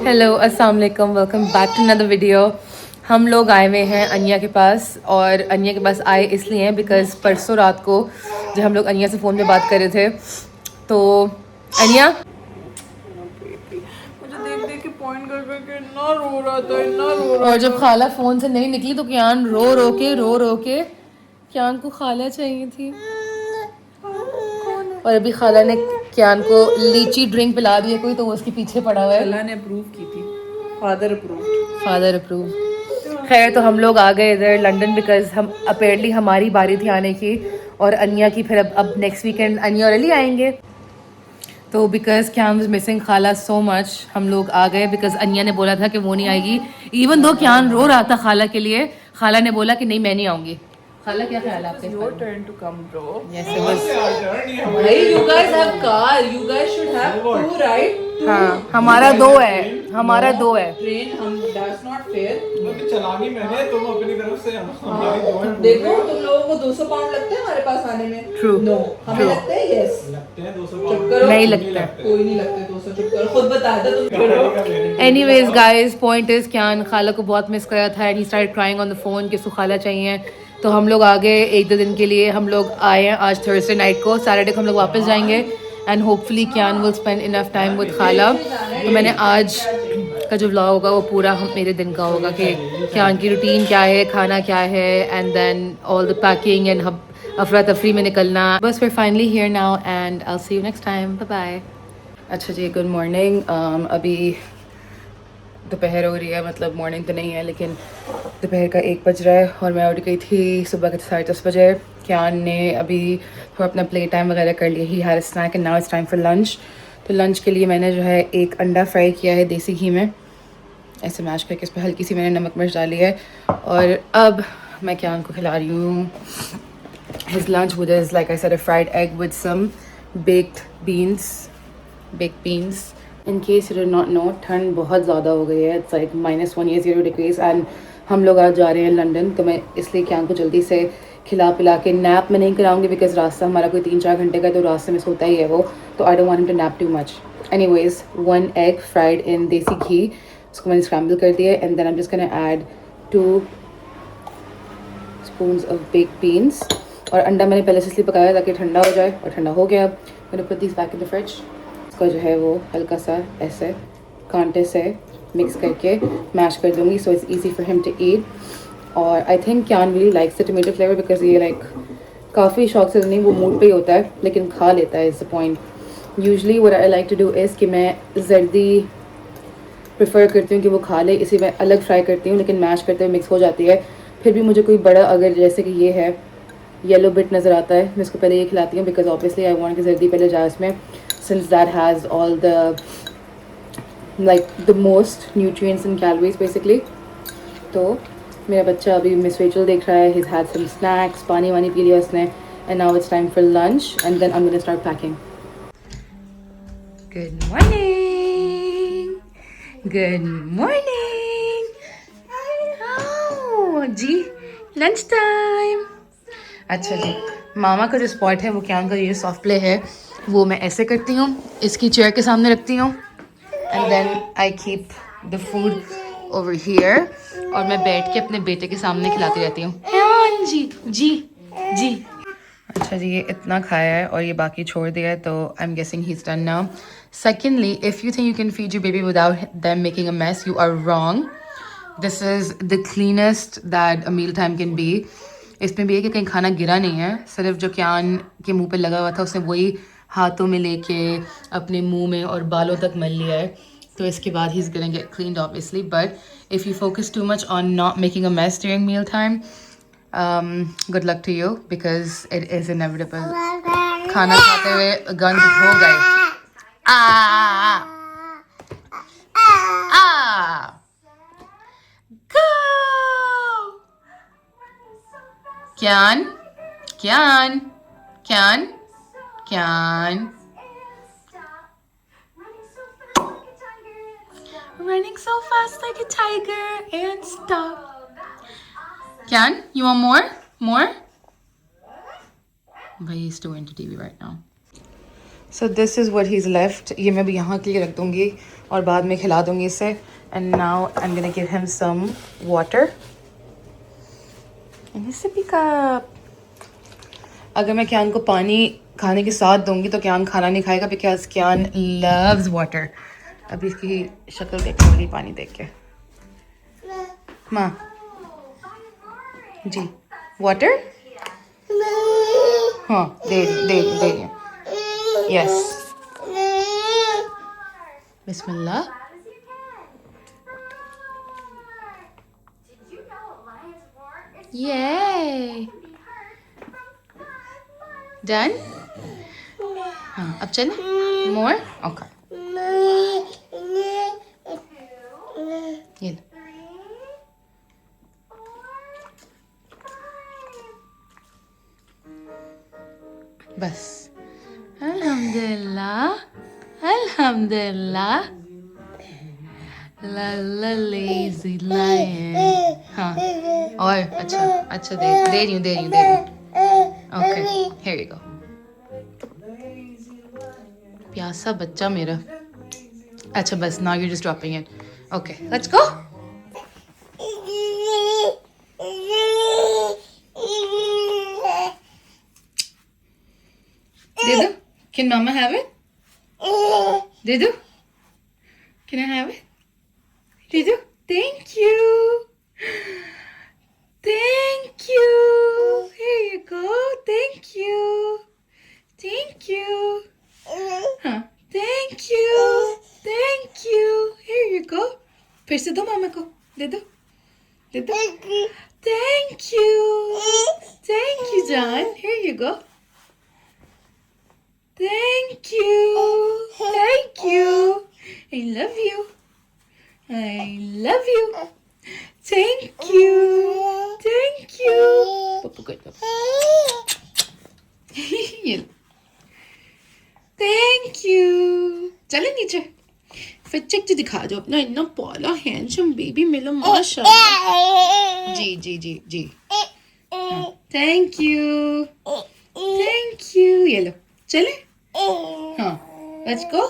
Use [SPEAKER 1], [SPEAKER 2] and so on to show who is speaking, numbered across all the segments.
[SPEAKER 1] Hello अस्सलाम वालेकुम, welcome back to another video. हम लोग आए हुए हैं अनिया के पास, और अनिया के पास आए इसलिए हैं बिकॉज़ परसों रात को जब हम लोग अनिया से फ़ोन पे बात कर रहे थे तो अनिया
[SPEAKER 2] मुझे देख देख के पॉइंट कर करके इतना रो रहा था, इतना रो रहा
[SPEAKER 1] और जब
[SPEAKER 2] था।
[SPEAKER 1] खाला फ़ोन से नहीं निकली तो कियान रो रो के कियान को खाला चाहिए थी। और अभी खाला ने कियान को लीची ड्रिंक पिला दी है कोई, तो वो उसके पीछे पड़ा हुआ है।
[SPEAKER 2] अल्लाह ने अप्रूव की थी, फादर अप्रूव।
[SPEAKER 1] Father approve. खैर, तो हम लोग आ गए इधर लंदन बिकॉज हम अपेरेंटली हमारी बारी थी आने की, और अनिया की फिर अब नेक्स्ट वीकेंड अनिया और अली आएंगे। तो बिकॉज क्यान वाज मिसिंग खाला सो मच, हम लोग आ गए बिकॉज अनिया ने बोला था कि वो नहीं आएगी। इवन दो क्यान रो रहा था खाला के लिए, खाला ने बोला कि नहीं मैं नहीं आऊँगी। खाला क्या ख्याल है आपके?
[SPEAKER 2] Your turn to come, bro.
[SPEAKER 1] Yes, it was.
[SPEAKER 2] Hey, you guys have car. You guys should have two, right?
[SPEAKER 1] हाँ, हमारा दो है, हमारा दो है।
[SPEAKER 2] Train, that's not fair.
[SPEAKER 3] अभी चलानी मैंने, तुम अपनी तरफ से हमारी दो है।
[SPEAKER 2] देखो तुम लोगों को 200 पाउंड लगते हैं हमारे पास आने में।
[SPEAKER 1] True.
[SPEAKER 2] No, हमें
[SPEAKER 1] True.
[SPEAKER 2] लगते हैं। Yes.
[SPEAKER 3] लगते हैं 200
[SPEAKER 2] चुप
[SPEAKER 3] पाउंड।
[SPEAKER 2] करो।
[SPEAKER 1] नहीं लगता।
[SPEAKER 2] कोई नहीं लगते 200, चुप करो। खुद बताया था तुम करो।
[SPEAKER 1] एनीवेज गाइस, पॉइंट इज क्यान खाला को बहुत मिस कर रहा था and he started crying on the phone कि उसको खाला चाहिए। तो हम लोग आ गए एक दो दिन के लिए। हम लोग आए हैं आज थर्सडे नाइट को, सैटरडे को हम लोग वापस जाएंगे and hopefully can will spend enough time with खाला। तो मैंने आज का जो व्लॉग होगा वो पूरा मेरे दिन का होगा कि क्यान की रूटीन क्या है, खाना क्या है, and then all the packing and अफरा तफरी में निकलना। बस we are finally here now and I will see you next time. Bye bye. अच्छा जी, गुड मॉर्निंग। अभी दोपहर हो रही है, मतलब मॉर्निंग तो नहीं है लेकिन दोपहर का 1 बज रहा है, और मैं उठ गई थी सुबह के 10:30 बजे। क्यान ने अभी थोड़ा अपना प्ले टाइम वगैरह कर लिया, he had a snack and now it's time for lunch. तो लंच के लिए मैंने जो है एक अंडा फ्राई किया है देसी घी में, ऐसे मैश करके इस पर हल्की सी मैंने नमक मिर्च डाली है। और अब मैं क्यान को खिला रही हूँ his lunch with is like I said a fried egg with some baked beans. In case you did not know, ठंड बहुत ज़्यादा हो गई है, इट्स लाइक -1 या 0 डिग्रीज, एंड हम लोग आज जा रहे हैं लंदन। तो मैं इसलिए क्यान को जल्दी से खिला पिला के, नैप में नहीं कराऊंगी बिकॉज रास्ता हमारा कोई 3-4 घंटे का, तो रास्ते में सोता ही है वो, तो I don't want him to nap too much. Anyways, 1 egg fried in desi ghee, उसको मैंने स्क्रैम्बल कर दिया, and then I am just gonna add 2 spoons of baked beans. और अंडा मैंने पहले से इसलिए पकाया ताकि ठंडा हो जाए, और ठंडा हो गया। मैंने put this back in the fridge. इसको जो है वो हल्का सा ऐसे कांटे से मिक्स करके मैश कर दूँगी, so it's easy for him to eat. और I think Kian really likes the tomato flavour because ये लाइक काफ़ी शौक से नहीं, वो मूड पे ही होता है लेकिन खा लेता है, is the point. Usually what I like to do is कि मैं जर्दी प्रेफर करती हूँ कि वो खा ले, इसी में अलग फ्राई करती हूँ, लेकिन मैश करते हुए मिक्स हो जाती है। फिर भी मुझे कोई बड़ा, अगर जैसे कि ये है येलो बिट नज़र आता है, मैं इसको पहले ये खिलाती हूँ बिकॉज ऑब्वियसली आई वांट कि जर्दी पहले जाए इसमें, since that has all the like the most nutrients and calories basically. तो मेरा बच्चा अभी मिस रेचल देख रहा है, he's had some snacks, पानी वानी पी लिया उसने, and now it's time for lunch and then I'm gonna start packing. Good morning. Good morning. Oh, ji lunch time. अच्छा जी, मामा का जो स्पॉट है वो क्यान का ये सॉफ्ट प्ले है, वो मैं ऐसे करती हूँ, इसकी चेयर के सामने रखती हूँ, and then I keep the food over here, और मैं बैठ के अपने बेटे के सामने खिलाती रहती हूँ। हाँ जी जी जी। अच्छा जी, ये इतना खाया है और ये बाकी छोड़ दिया है, तो I am guessing he is done now. Secondly, if you think you can feed your baby without them making a mess, you are wrong. This is the cleanest that a meal time can be. इसमें भी है कि कहीं खाना गिरा नहीं है, सिर्फ जो क्यान के मुंह पे लगा हुआ था उसने वही हाथों में लेके अपने मुंह में और बालों तक मल लिया है, तो इसके बाद he is gonna get cleaned obviously. But if you focus too much on not making a mess during meal time, good luck to you because it is inevitable. खाना खाते हुए गंद हो गए। Kyan, Kyan, Kyan, Kyan. Running so fast like a tiger and stop. Kyan, you want more? More? But he's too into TV right now. So this is what he's left. ये मैं भी यहाँ के लिए रख दूँगी और बाद में खिला दूंगी इसे. And now I am gonna give him some water and his sippy cup. अगर मैं क्यान को पानी खाने के साथ दूंगी तो क्यान खाना नहीं खाएगा बिकॉज क्यान लव्स वाटर. अभी इसकी शक्ल देखने वाली पानी देख के. माँ जी वाटर. हाँ दे रही. यस बिस्मिल्लाह. Yay! Done? हाँ अब चलें? More? Okay. ये लो. बस. अल्हम्दुलिल्लाह. अल्हम्दुलिल्लाह. La la lazy lion. हाँ और अच्छा दे रही हूँ. Okay, here you go. प्यासा बच्चा मेरा. अच्छा बस now you're just dropping it. Okay, let's go. दे दो. Can mama have it? दे दो. Can I have it? Did you? Thank you. Thank you. Here you go. Thank you. Thank you. Huh. Thank you. Thank you. Here you go. फिर से दो मामा को. दे दो. दे दो. Thank you. Thank you, John. Here you go. Thank you. Thank you. I love you. I love you. Thank you. Thank you. Papa, good papa. ये लो. Thank you. चले नीचे. फिर चेक तो दिखा दो अपना इतना पॉला हैंडसम बेबी मिला माशाल्लाह. जी. Thank you. Thank you. ये लो. चले. हाँ. Let's go.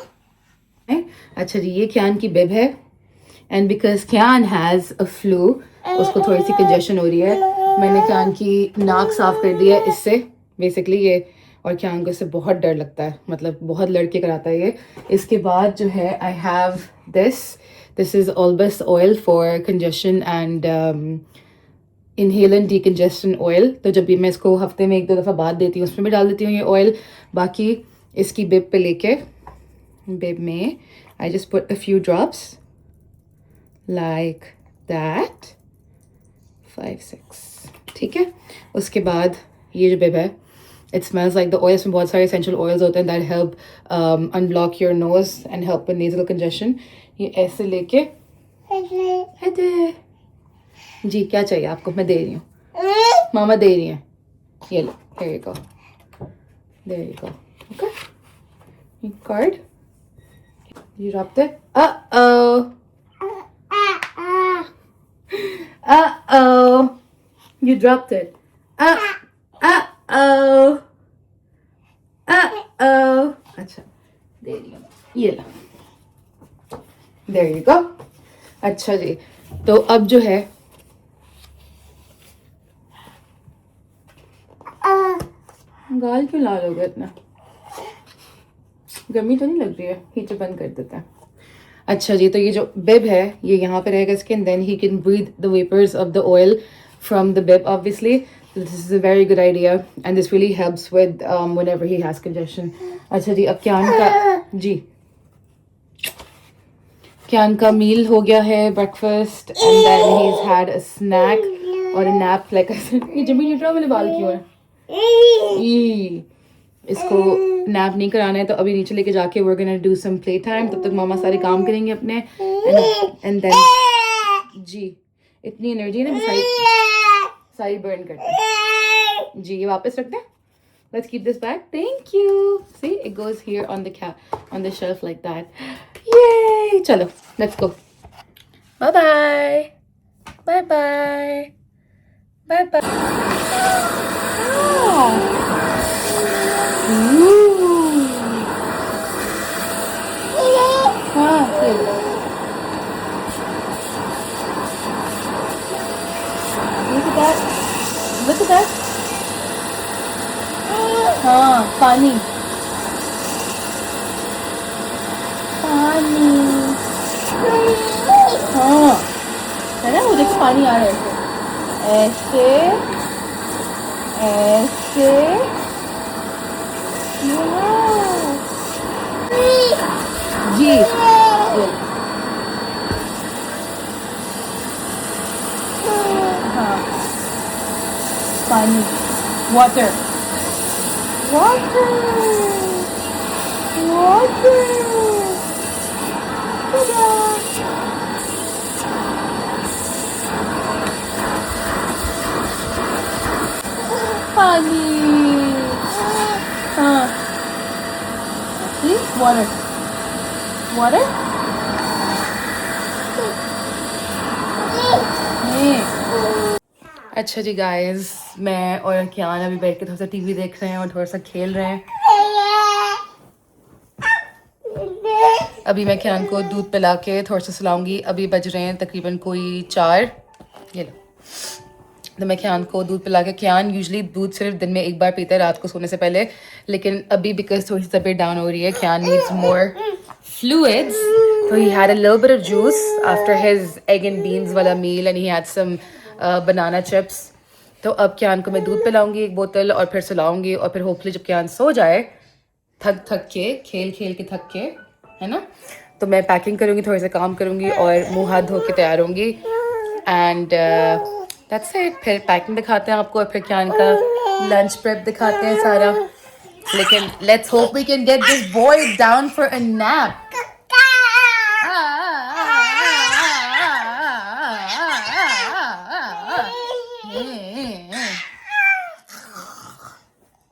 [SPEAKER 1] अच्छा जी ये क्यान की बेब है. And because can has a flu उसको थोड़ी सी कंजेशन हो रही है. मैंने क्यान की नाक साफ कर दी है इससे बेसिकली ये. और क्यान को इससे बहुत डर लगता है. मतलब बहुत लड़के कराता है ये. इसके बाद जो है I have this is Olbas oil for congestion and inhalant decongestant oil. तो जब भी मैं इसको हफ्ते में 1-2 दफ़ा बाद देती हूँ उसमें भी डाल देती हूँ ये ऑयल. बाकी इसकी बिब पे लेके बिब में I just put a few drops like that. 5-6 ठीक है. उसके बाद ये जो बेब है it smells like the oil. इसमें बहुत सारे essential oils होते हैं that help unblock your nose and help with nasal congestion. ये ऐसे लेके जी क्या चाहिए आपको मैं दे रही हूँ. मामा दे रही हैं. ये लो. here you go. there you go. okay. card. you dropped it. Uh-oh. Uh-oh. You dropped it. Uh-oh. Uh-oh. अच्छा दे रही हूँ. ये लो. There you go. अच्छा जी. तो अब जो है गाल क्यों लाल हो गया इतना. गर्मी तो नहीं लग रही है. हीटर बंद कर देता है. अच्छा जी तो ये जो बिब है ये यहाँ पे रहेगा इसके. And then he can breathe the vapours of the oil from the bib obviously. This is a very good idea and this really helps with whenever he has congestion. अच्छा जी अब क्यान का जी क्यान का मील हो गया है breakfast and then he has had a snack और a nap like ये जमी लीटर वाले बाल क्यों है. इसको नैप नहीं कराना है तो अभी नीचे लेके जाके we're gonna do some play time. तब तक मामा सारे काम करेंगे अपने. and then जी इतनी एनर्जी है ना सारी बर्न करते हैं. जी ये वापस रखते हैं. let's keep this back. thank you. see it goes here on the shelf like that. yay चलो let's go. bye bye. bye bye. bye bye. Ooh. Ah, पानी आ रहा है ऐसे ऐसे जी हाँ पानी वाटर वाटर वाटर पानी हाँ वाटर वाटर अच्छा जी गाइस, मैं और कियान अभी बैठ के थोड़ा सा टीवी देख रहे हैं और थोड़ा सा खेल रहे हैं। अभी मैं कियान को दूध पिला के थोड़ा सा सुलाऊंगी। अभी बज रहे हैं तकरीबन कोई 4। ये लो, तो मैं कियान को दूध पिला के, कियान यूजुअली दूध सिर्फ दिन में एक बार पीता है रात को सोने से पहले, लेकिन अभी बिकॉज थोड़ी सी तबीयत डाउन हो रही है, Kian needs more fluids, so he had a little bit of juice after his egg and beans वाला meal and he had some banana chips. तो अब कियान को मैं दूध पिलाऊंगी 1 बोतल और फिर सुलाऊंगी और फिर होपफुली जब कियान सो जाए थक के खेल के थक के, है ना, तो मैं पैकिंग करूंगी, थोड़ा सा काम करूंगी और मुंह हाथ धो के तैयार होंगी एंड दैट्स इट। फिर पैकिंग दिखाते हैं आपको और फिर कियान का लंच प्रेप दिखाते हैं सारा। लेकिन let's hope we can get this boy down for a nap.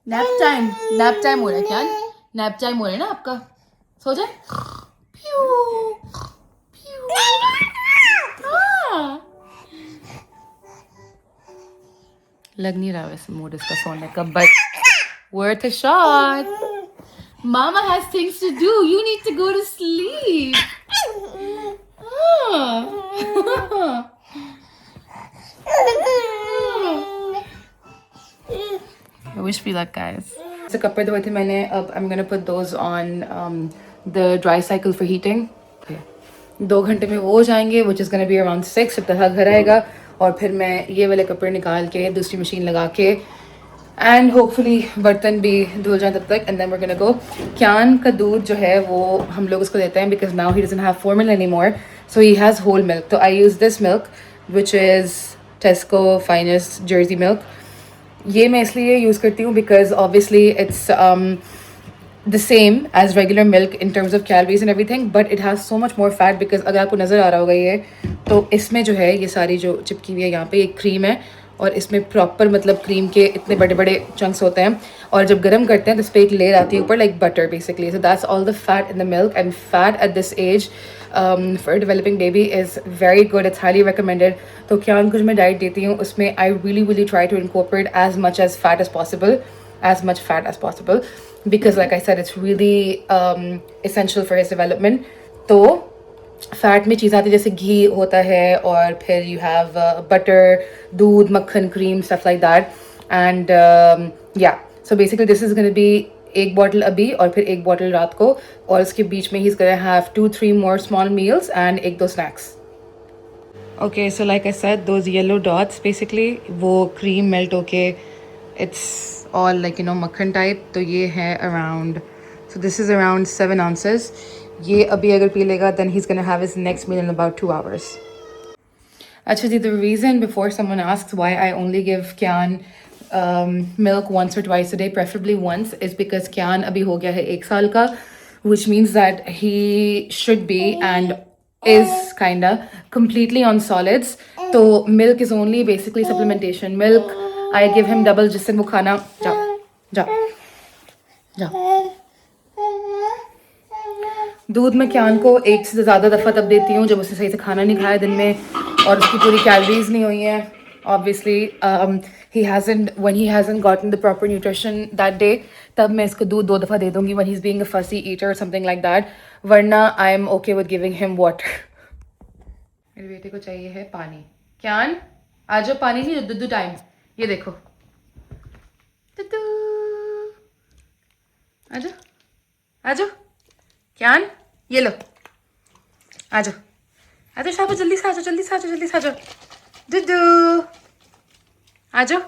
[SPEAKER 1] Nap time हो रहा है क्या? नैप टाइम हो रहा है ना आपका, सो जाए। लग नहीं रहा वैसे मूड इसका सोने का, but worth a shot. Mama has things to do. You need to go to sleep. I wish we luck, guys. So कपड़े धोए थे मैंने, अब I'm gonna put those on the dry cycle for heating. 2 घंटे में वो हो जाएंगे, which is gonna be around 6 जब तक घर आएगा, और फिर मैं ये वाले कपड़े निकाल के दूसरी मशीन लगा के एंड होपफुली बर्तन भी धुल जाए तब तक, and then we are gonna go. Kian का दूध जो है वो हम लोग उसको देते हैं because now he doesn't have formula anymore, so he has whole milk. तो I use this milk which is Tesco finest Jersey milk. ये मैं इसलिए यूज़ करती हूँ because obviously it's the same as regular milk in terms of calories and everything, but it has so much more fat because अगर आपको नज़र आ रहा होगा ये, तो इसमें जो है ये सारी जो चिपकी हुई है यहाँ पे एक क्रीम है और इसमें प्रॉपर मतलब क्रीम के इतने बड़े बड़े चंक्स होते हैं, और जब गर्म करते हैं तो इस पर एक लेयर आती है ऊपर like butter basically. So that's all the fat in the milk, and fat at this age for developing baby is very good, it's highly recommended. तो कियान को जो मैं डाइट देती हूँ उसमें I really try to incorporate as much as fat as possible, as much fat as possible, because like I said it's really essential for his development. तो fat में चीज़ आती है जैसे घी होता है और फिर you have butter, दूध, मक्खन, cream, stuff like that, and yeah, so basically this is going to be 1 bottle अभी और फिर 1 बॉटल रात को, और उसके बीच में he's going to have 2-3 more small meals and 1-2 snacks. Okay, so like I said, those yellow dots basically वो cream melt होके it's all like you know मक्खन type, तो ये है around, so this is around 7 ounces. ये अभी अगर P लेगा then he's gonna have his next meal in about 2 hours. अच्छा जी, the reason before someone asks why I only give Kian milk once or twice a day, preferably once, is because Kian अभी हो गया है 1 साल का, which means that he should be and is kinda completely on solids. तो milk is only basically supplementation. Milk I give him double जिससे वो खाना, जाओ जाओ जाओ। दूध मैं कियान को 1 से ज़्यादा दफ़ा तब देती हूँ जब उसने सही से खाना नहीं खाया दिन में और उसकी पूरी कैलोरीज नहीं हुई हैं। Obviously when he hasn't gotten the proper nutrition that day, तब मैं इसको दूध 2 दफ़ा दे दूँगी when he's being a fussy eater or something like that, वरना I am okay with giving him water. मेरे बेटे को चाहिए है पानी। कियान आ जाओ, पानी नहीं, दूध टाइम। ये देखो आजो आजो कियान, ये लो आजो आजो, शाबाश, जल्दी से आजो, जल्दी से आजो, जल्दी से आजो, दुदू आ जाओ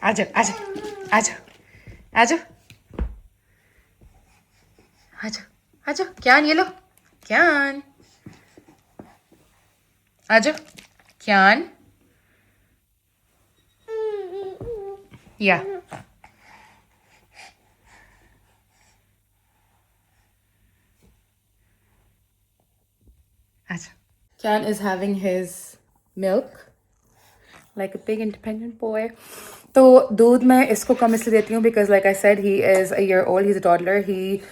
[SPEAKER 1] आ जाओ आ जाओ आ जाओ आ जाओ आ जाओ आ जाओ क्यान ये लो क्यान आ जाओ क्यान या अच्छा Kyan is having his milk like a big independent boy. तो दूध मैं इसको कम इसलिए देती हूँ because like I said he is a year old, he's a toddler, he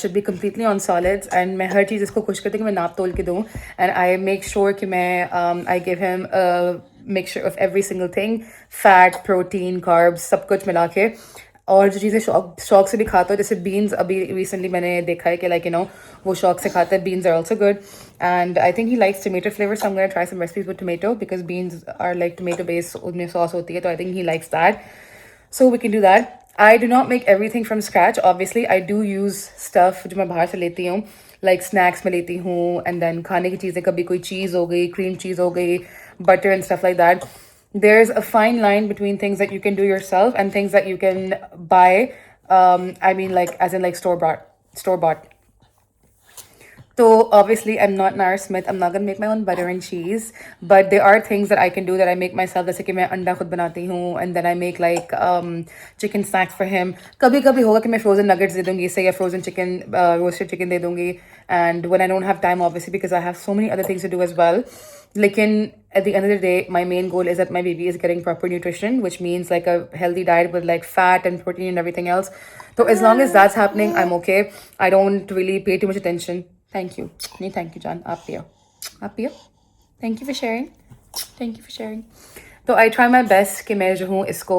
[SPEAKER 1] should be completely on solids and मैं हर चीज़ इसको कोशिश करती हूँ कि मैं नाप तोल के दूँ and I make sure कि मैं I give him a mixture of every single thing, fat, protein, carbs, सब कुछ मिला के और जो चीज़ें शौक से भी खाता हूँ जैसे बीन्स अभी रिसेंटली मैंने देखा है कि लाइक यू नो वो शौक से खाता है beans are also good and I think he likes tomato flavour so I am gonna try some recipes with tomato because beans are like tomato based उनमें सॉस होती है तो I think he likes that so we can do that I do not make everything from scratch obviously I do use stuff जो मैं बाहर से लेती हूँ लाइक स्नैक्स में लेती हूँ एंड देन खाने की चीज़ें कभी कोई चीज़ हो गई क्रीम चीज़ हो गई butter and stuff like that there's a fine line between things that you can do yourself and things that you can buy I mean like as in like store bought so obviously I'm not Nara Smith, I'm not gonna make my own butter and cheese, but there are things that I can do that I make myself जैसे कि मैं अंडा खुद बनाती हूँ and then I make like chicken snacks for him. कभी कभी होगा कि मैं frozen nuggets दे दूँगी इसे या frozen chicken roasted chicken दे दूँगी and when I don't have time obviously because I have so many other things to do as well. Lekin at the end of the day, my main goal is that my baby is getting proper nutrition, which means like a healthy diet with like fat and protein and everything else. So as long as that's happening, I'm okay. I don't really pay too much attention. Thank you. Nee, thank you, John. Aap piyo. Aap piyo. Thank you for sharing. Thank you for sharing. तो I try my best कि मैं जो हूँ इसको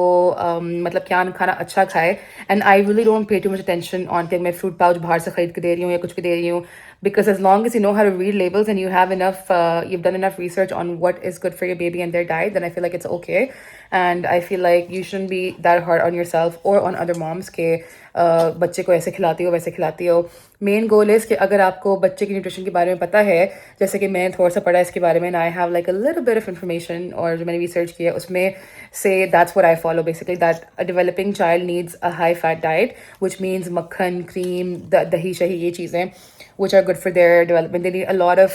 [SPEAKER 1] मतलब क्या खाना अच्छा खाए and I really don't pay too much attention on कि मैं फ्रूट पाउच बाहर से खरीद के दे रही हूँ या कुछ भी दे रही हूँ because as long as you know how to read labels and you have enough you've done enough research on what is good for your baby and their diet then I feel like it's okay and I feel like you shouldn't be that hard on yourself or on other moms के बच्चे को ऐसे खिलाती हो वैसे खिलाती हो main goal is कि अगर आपको बच्चे की न्यूट्रिशन के बारे में पता है जैसे कि मैं थोड़ा सा पढ़ा इसके बारे में आई have like a little bit of information और जो मैंने रिसर्च किया उसमें से that's what I follow basically that a developing child needs a high fat diet which means मक्खन क्रीम दही शही ये चीज़ें which are good for their development. They need a lot of,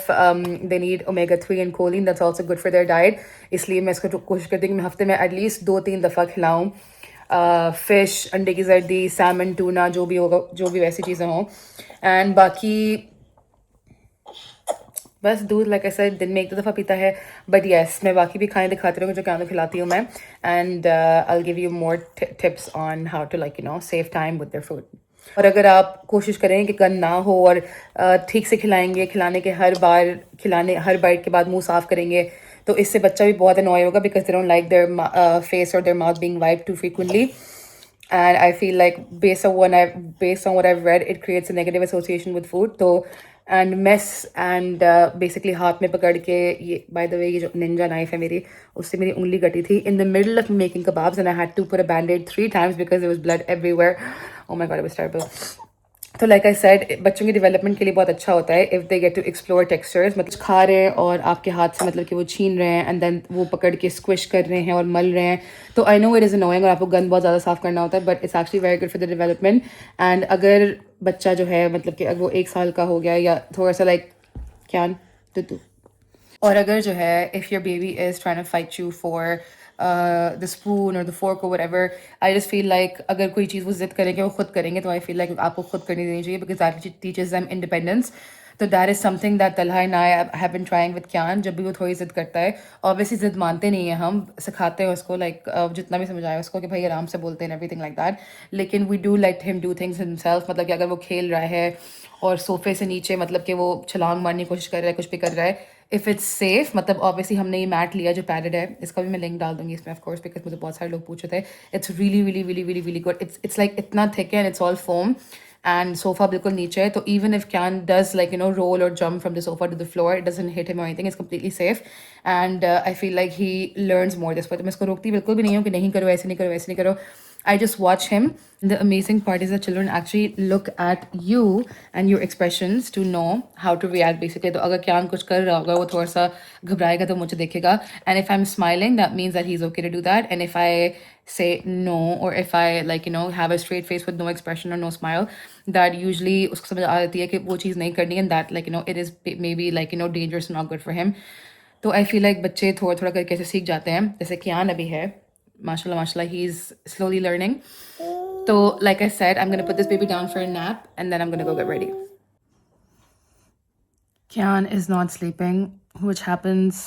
[SPEAKER 1] they need omega-3 and choline. That's also good for their diet. इसलिए मैं इसको कोशिश करती हूँ कि मैं हफ्ते में एटलीस्ट 2-3 दफ़ा खिलाऊँ फिश अंडे की जर्दी सैमन टूना जो भी होगा जो भी वैसी चीज़ें हों एंड बाकी बस दूध लाइक ऐसा दिन में 1-2 दफ़ा पीता है बट येस मैं बाकी भी खाने दिखाती रहूँगी जो क्या खिलाती हूँ मैं and I will give you more tips on how to like you know save time with their food और अगर आप कोशिश करें कि गंद ना हो और ठीक से खिलाएंगे खिलाने के हर बाइट के बाद मुंह साफ़ करेंगे तो इससे बच्चा भी बहुत अनॉय होगा because they don't like their face और their mouth being wiped too frequently and I feel like based on what I've read it creates a negative association with food तो and mess and basically हाथ में पकड़ के ये by the way ये जो ninja knife है मेरी उससे मेरी उंगली कटी थी in the middle of making kebabs and I had to put a band-aid 3 times because there was blood everywhere oh my god it was terrible तो लाइक आई सेड बच्चों की डेवलपमेंट के लिए बहुत अच्छा होता है if they get to explore textures मतलब खा रहे हैं और आपके हाथ से मतलब कि वो छीन रहे हैं एंड देन वो पकड़ के स्क्विश कर रहे हैं और मल रहे हैं तो I know it is annoying और आपको गंद बहुत ज़्यादा साफ़ करना होता है but it's actually very good for the development and अगर बच्चा जो है मतलब कि अगर वो 1 साल का हो गया या थोड़ा सा लाइक क्या तो और अगर जो है if your baby is trying to fight you for the spoon or the fork or whatever I just feel like अगर कोई चीज़ वो जिद करेंगे वो खुद करेंगे तो I feel like आपको खुद करनी देनी चाहिए because that teaches them independence तो that is something that Talha and I have been trying with Kyan जब भी वो थोड़ी जिद करता है obviously जिद मानते नहीं हैं हम सिखाते हैं उसको like जितना भी समझाए उसको कि भाई आराम से बोलते हैं everything like that लेकिन we do let him do things himself मतलब कि अगर वो खेल रहा है और सोफे से नीचे मतलब कि वो छलांग मारने की कोशिश कर रहा है कुछ भी कर रहा है इफ़ इट्स सेफ मतलब ऑब्वियसली हमने ये मैट लिया जो पैडेड है इसका भी मैं लिंक डाल दूंगी इसमें ऑफ कोर्स बिकॉज मुझे बहुत सारे लोग पूछे थे it's really really really really really good it's like इतना थिक है and it's all foam and sofa बिल्कुल नीचे है तो even if Kian does like you know roll और jump from the sofa to the floor it doesn't hit him और anything it's completely safe and I feel like he learns more this पर तो मैं इसको रोकती बिल्कुल भी नहीं हूँ कि नहीं करो ऐसे नहीं करो वैसे नहीं करो I just watch him. The amazing part is that children actually look at you and your expressions to know how to react basically. तो अगर क्यान कुछ कर रहा होगा वो थोड़ा सा घबराएगा तो मुझे देखेगा, and if I'm smiling that means that he's okay to do that, and if I say no or if I like have a straight face with no expression or no smile, that usually उसको समझ आ जाती है कि वो चीज़ नहीं करनी, and that it is maybe dangerous and not good for him. तो आई feel like बच्चे थोड़ा थोड़ा करके ऐसे सीख जाते हैं, जैसे कियान अभी है माशाल्लाह माशाल्लाह, ही इज स्लोली लर्निंग. तो like I said, I am gonna put this baby down for a nap and then I am gonna go get ready. Kian is not sleeping, which happens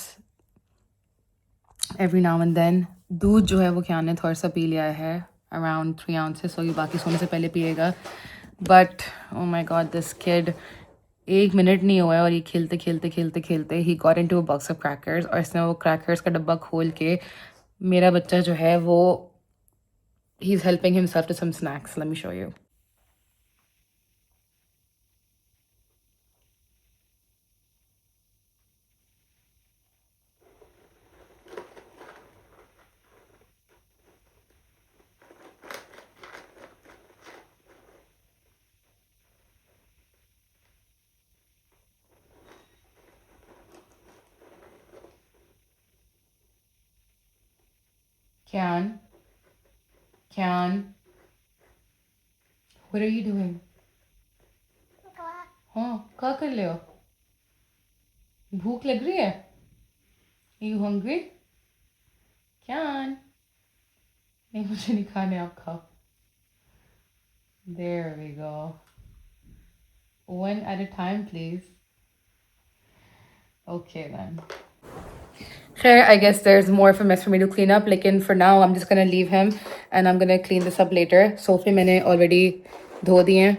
[SPEAKER 1] every now and then. दूध जो है वो कियान ने थोड़ा सा P लिया है, around 3 ounces, so ये बाकी सोने से पहले पिएगा. But oh my god, this kid 1 minute नहीं हुआ है और ये खेलते खेलते खेलते खेलते he got into a box of crackers, और इसने वो क्रैकर्स का डब्बा खोल के मेरा बच्चा जो है वो he is helping himself to some snacks. Let me show you. Kian, Kian, what are you doing? हाँ, क्या कर रहे हो? भूख लग रही है? Are you hungry? Kian, नहीं मुझे नहीं खाने, आप खाओ. There we go. One at a time, please. Okay then. Sure, I guess there's more of a mess for me to clean up. Like, for now, I'm just gonna leave him and I'm gonna clean this up later. Sofa मैंने already धो दिए हैं,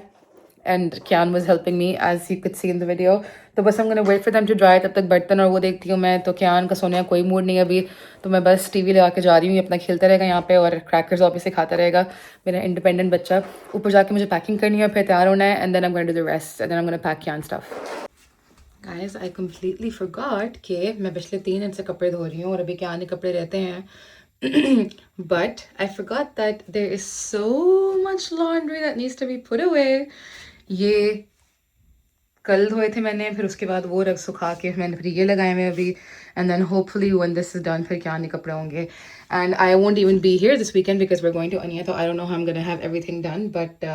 [SPEAKER 1] and Kian was helping me as you could see in the video. तो बस I'm gonna wait for them to dry. तब तक बर्तन और वो देखती हूँ मैं. तो Kian का सोने का कोई मूड नहीं है अभी, तो मैं बस टीवी लगा के जा रही हूँ. ये अपना खेलता रहेगा यहाँ पे और क्रैकर्स ऑब्वियसली खाता रहेगा, मेरा इंडिपेंडेंट बच्चा. ऊपर जाके मुझे पैकिंग करनी है, फिर तैयार होना है, and then I'm gonna do the rest, and then I'm gonna pack Kian's stuff. Guys, I completely forgot कि मैं पिछले 3 दिन से कपड़े धो रही हूँ और अभी क्या आने कपड़े रहते हैं. But I forgot that there is so much laundry that needs to be put away. ये कल धोए थे मैंने, फिर उसके बाद वो रख सुखा के मैंने फिर ये लगाए हुए अभी, and then hopefully when this is done फिर क्या आने कपड़े होंगे. And I won't even be here this weekend because we're going to Ania, so I don't know how I'm gonna have everything done, but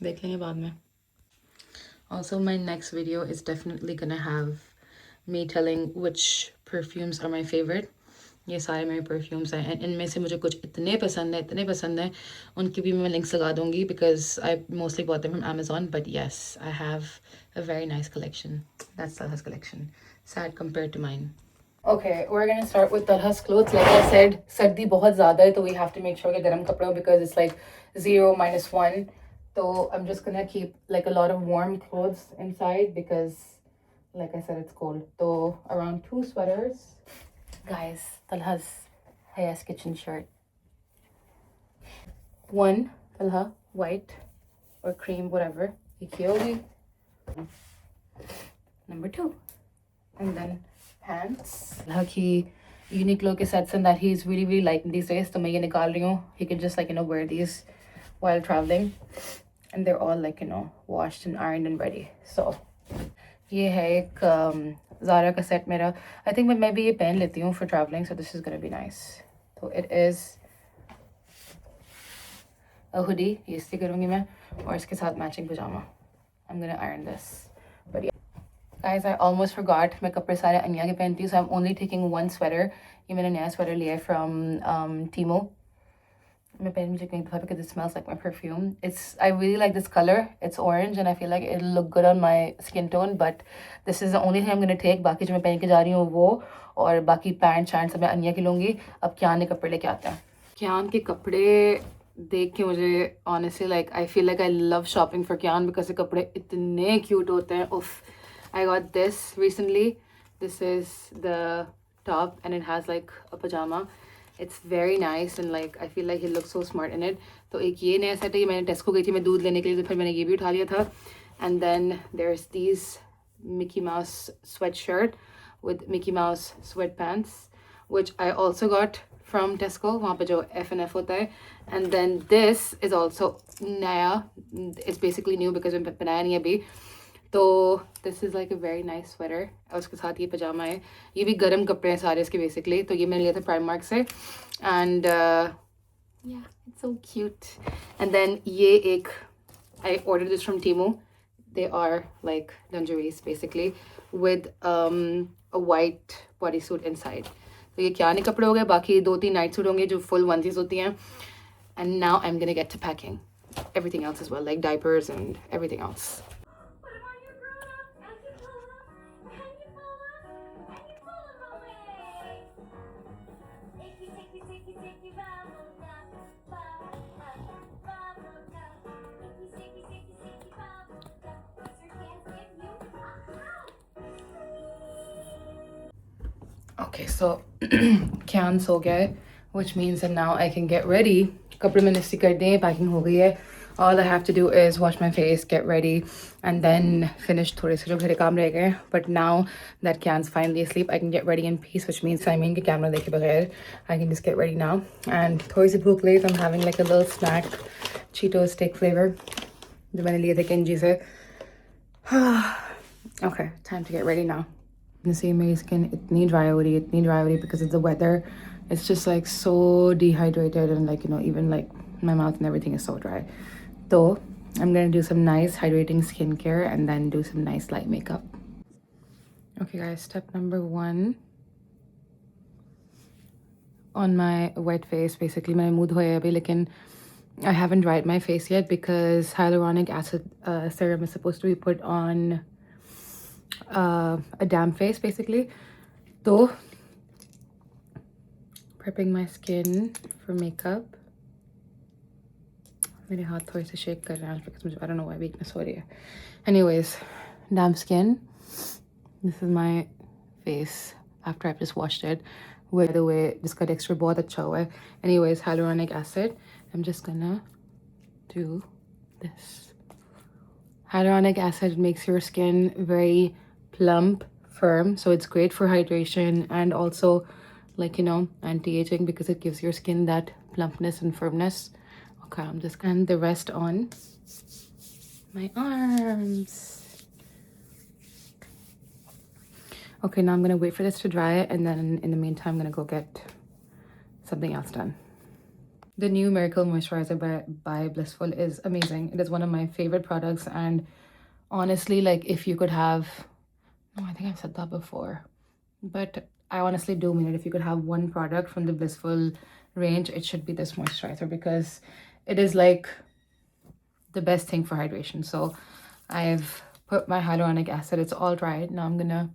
[SPEAKER 1] देख लेंगे बाद में. Also, my next video is definitely gonna have me telling which perfumes are my favorite. ये सारे मेरे perfumes हैं, and इनमें से मुझे कुछ इतने पसंद हैं, उनकी भी मैं links लगा दूँगी because I mostly bought them from Amazon. But yes, I have a very nice collection. That's Talha's collection. Sad compared to mine. Okay, we're gonna start with Talha's clothes. Like I said, सर्दी बहुत ज़्यादा है, तो we have to make sure कि गर्म कपड़े हो because it's like 0 - 1. So I'm just gonna keep like a lot of warm clothes inside because, like I said, it's cold. So around 2 sweaters. Guys, Talha's Haya's kitchen shirt. 1, Talha, white or cream, whatever. Ikiogi. Number 2. And then pants. Talha ki Uniqlo ke sets and that he's really liking these days. So मैं ये निकाल रही हूँ. He can just wear these while traveling. And they're all washed and ironed and ready. So ये है एक Zara का set मेरा. I think मैं भी ये पहन लेती हूँ for traveling, so this is gonna be nice. So it is a hoodie, ये इस्त्री करूँगी मैं, और इसके साथ matching pajama. I'm gonna iron this. But yeah, guys, I almost forgot, मैं कपड़े सारे अनिया के पहनती हूँ, so I'm only taking one sweater. ये मैंने नया sweater लिया है from Timo. मैं पहन मुझे कहीं दफा because it smells like my perfume. I really like this color. It's orange and I feel like it'll look good on my skin tone. But this is the only thing I'm gonna take. बाकी जो मैं पहन के जा रही हूँ वो, और बाकी पैंट शर्ट सब मैं अनिया की लूँगी. अब कियान के कपड़े लेके आते हैं. कियान के कपड़े देख के मुझे honestly I feel like I love shopping for Kian because the कपड़े इतने cute होते हैं. Oof. I got this recently. This is the top and it has like a pajama. It's very nice and I feel like he looks so smart in it. तो एक ये नया set है, ये मैंने टेस्को गई थी मैं दूध लेने के लिए, तो फिर मैंने ये भी उठा लिया था. And then there's these Mickey Mouse sweatshirt with Mickey Mouse sweatpants, which I also got from Tesco, वहाँ पे जो F&F होता है. And then this is also नया. It's basically new because मैंने बनाया नहीं अभी. तो this is like a very nice sweater. और उसके साथ ये पजामा है. ये भी गर्म कपड़े हैं सारे इसके basically. तो ये मैंने लिया था Primark से. And yeah, it's so cute. And then ये एक, I ordered this from Temu. They are like lingeries basically with a white bodysuit inside. तो ये क्या नहीं कपड़े हो गए, बाकी 2-3 नाइट सूट होंगे जो फुल वनसीज होती हैं. And now I'm gonna get to packing everything else as well, like diapers and everything else. Okay, so Kyan so गया है, which means that now I can get ready. कपड़े मैंने इस्त्री कर दिए, packing हो गई है. All I have to do is wash my face, get ready, and then finish थोड़े से जो घरे काम रह गए. But now that Kyan's finally asleep, I can get ready in peace, which means I mean के कैमरा देखे बगैर I can just get ready now. And थोड़ी सी भूख लगी, so I'm having like a little snack, Cheetos steak flavor, जो मैंने लिए थे Kenji से. Okay, time to get ready now. You can see my skin itni dry ho rahi hai because of the weather. It's just like so dehydrated and like, you know, even like my mouth and everything is so dry. So I'm gonna do some nice hydrating skincare and then do some nice light makeup. Okay guys, step number 1 on my wet face. Basically my mood hoya abhi, lekin I haven't dried my face yet because hyaluronic acid serum is supposed to be put on a damp face basically. So prepping my skin for makeup. मेरे हाथ थोड़े से shake कर रहे हैं because मुझे I don't know why weakness हो रही है. Anyways, damp skin. This is my face after I've just washed it. By the way, इसका texture बहुत अच्छा हुआ है. Anyways, hyaluronic acid. I'm just gonna do this. Hyaluronic acid makes your skin very plump, firm, so it's great for hydration and also like, you know, anti-aging because it gives your skin that plumpness and firmness. Okay, I'm just gonna the rest on my arms. Okay, now I'm gonna wait for this to dry and then in the meantime I'm gonna go get something else done. The new Miracle Moisturizer by Blissful is amazing. It is one of my favorite products, and honestly, like if you could have, no, I think I've said that before, but I honestly do mean it. If you could have one product from the Blissful range, it should be this moisturizer because it is like the best thing for hydration. So I've put my hyaluronic acid, it's all dried. Now I'm gonna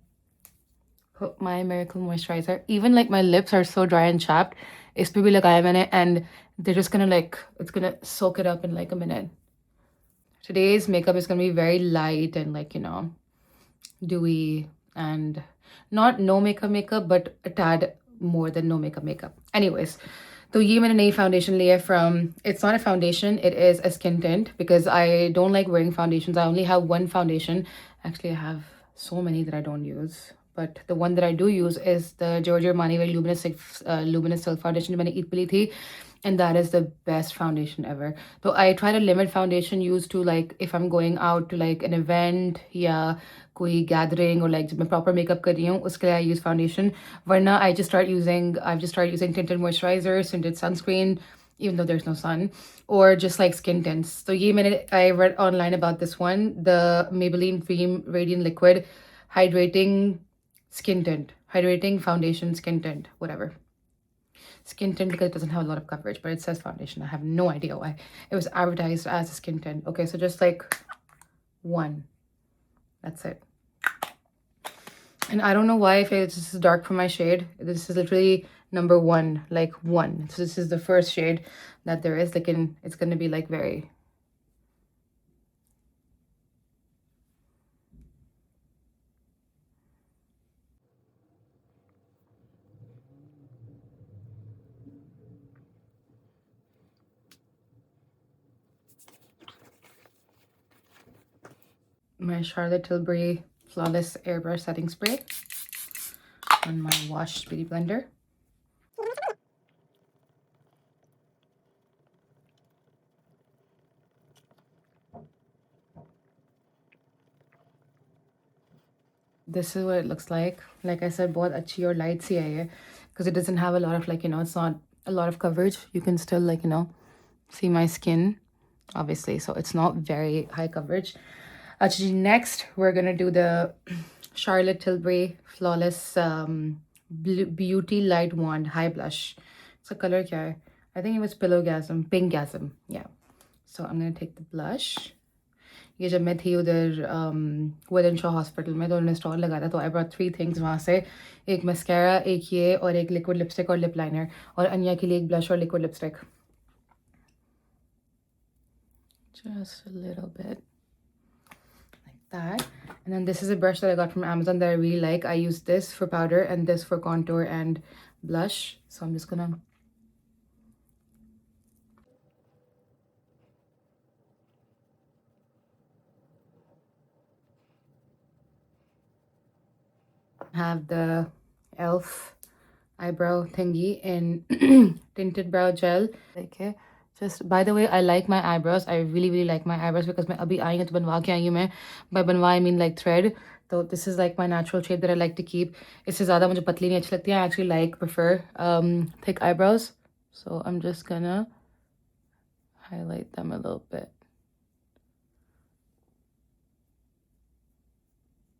[SPEAKER 1] put my Miracle Moisturizer. Even like my lips are so dry and chapped. Is pe bhi lagaya maine, and they're just gonna like, it's gonna soak it up in like a minute. Today's makeup is gonna be very light and like, you know, dewy and not no makeup, but a tad more than no makeup. Anyways, so ये मैंने नई foundation ली है from, it's not a foundation, it is a skin tint because I don't like wearing foundations. I only have one foundation. Actually, I have so many that I don't use. But the one that I do use is the Giorgio Armani Luminous Silk Foundation मैंने ईद पे ली थी, and that is the best foundation ever. So I try to limit foundation use to like if I'm going out to like an event या कोई gathering or like जब मैं proper makeup कर रही हूँ उसके लिए I use foundation. वरना I've just started using tinted moisturizer, tinted sunscreen, even though there's no sun, or just like skin tints. So I read online about this one, the Maybelline Dream Radiant Liquid Hydrating Skin Tint, Hydrating Foundation Skin Tint, whatever. Skin tint because it doesn't have a lot of coverage, but it says foundation. I have no idea why. It was advertised as a skin tint. Okay, so just like one. That's it. And I don't know why I feel this is dark for my shade. This is literally number 1, like 1. So this is the first shade that there is. Like it's going to be like very... my Charlotte Tilbury Flawless Airbrush Setting Spray on my washed beauty blender. this is what it looks like. Like I said, बहुत अच्छी और light सी है ये, because it doesn't have a lot of like, you know, it's not a lot of coverage. You can still like, you know, see my skin, obviously. So it's not very high coverage. Actually, next we're gonna do the Charlotte Tilbury Flawless Beauty Light Wand High Blush. So color kya hai? I think it was Pillowgasm, Pinkgasm. Yeah. So I'm gonna take the blush. ये जब मैं थी उधर वेदन Shaw hospital में तो उन्होंने stall लगाया था, तो आई ब्रॉट 3 थिंग्स वहाँ से, एक मस्कारा, एक ये, और एक लिक्विड लिपस्टिक और लिप लाइनर, और अन्या के लिए एक ब्लश और liquid lipstick. Just a little bit like that. And then this is a brush that I got from Amazon that I really like. I use this for powder and this for contour and blush. So I'm just gonna have the e.l.f. eyebrow thingy in tinted brow gel. Okay. Just by the way, I like my eyebrows. I really like my eyebrows because मैं अभी आई हूँ तो बनवा के आई हूँ मैं. By बनवा I mean like thread. So this is like my natural shape that I like to keep. इससे ज़्यादा मुझे पतली नहीं अच्छी लगती है. I actually prefer thick eyebrows. So I'm just gonna highlight them a little bit.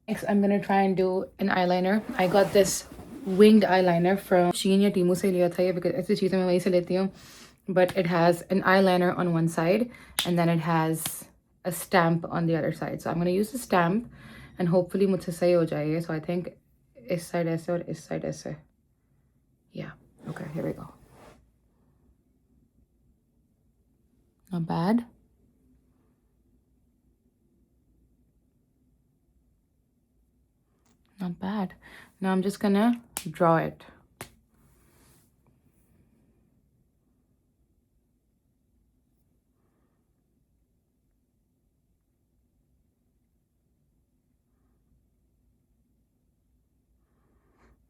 [SPEAKER 1] Next, I'm gonna try and do an eyeliner. I got this winged eyeliner from Shein या Temu से लिया था ये, because ऐसी चीज़ें मैं वहीं से लेती हूँ. But it has an eyeliner on one side and then it has a stamp on the other side. So I'm gonna use the stamp and hopefully मुझसे सही हो जाएगा. So I think इस side ऐसे और इस side ऐसे. Yeah. Okay, here we go. Not bad. Not bad. Now I'm just gonna draw it.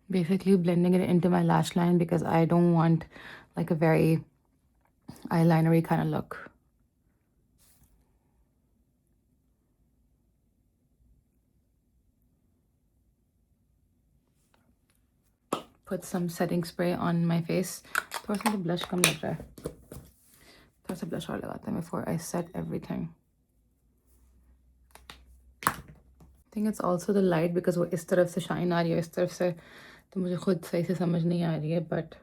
[SPEAKER 1] Basically blending it into my lash line because I don't want like a very eyelinery kind of look. Put some setting spray on my face. थोड़ा सा blush कम लग रहा है. थोड़ा सा blush और लगाते हैं before I set everything. I think it's also the light because वो इस तरफ से shine आ रही है, इस तरफ से, तो मुझे खुद सही से समझ नहीं आ रही है, but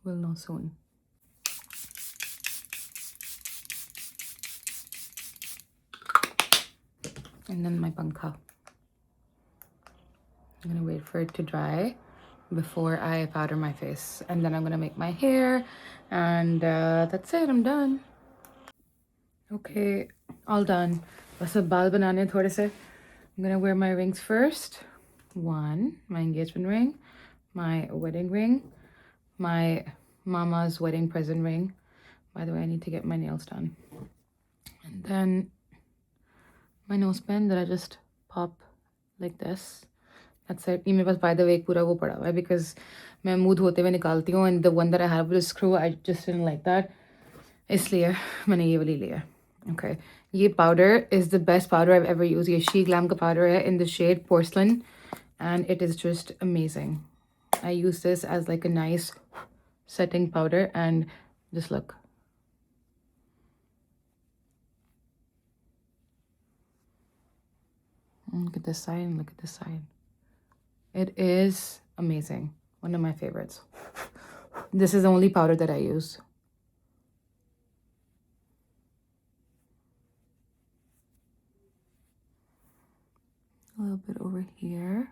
[SPEAKER 1] we'll know soon. And then my pankha. I'm gonna wait for it to dry before I powder my face, and then I'm gonna make my hair, and that's it. I'm done. Okay, all done. बस अब बाल बनाने थोड़े से. I'm gonna wear my rings first. One, my engagement ring, my wedding ring, my mama's wedding present ring. By the way, I need to get my nails done. And then my nose pen that I just pop like this. That's it. ये मेरे पास by the way एक पूरा वो पड़ा हुआ है because मैं मुंह धोते हुए निकालती हूँ, and the one that I have with a screw, I just didn't like that. इसलिए मैंने ये वाली लिया. Okay. ये powder is the best powder I've ever used. ये She Glam का powder है in the shade Porcelain, and it is just amazing. I use this as like a nice setting powder, and just look. Look at this side and look at this side. It is amazing. One of my favorites. This is the only powder that I use. A little bit over here.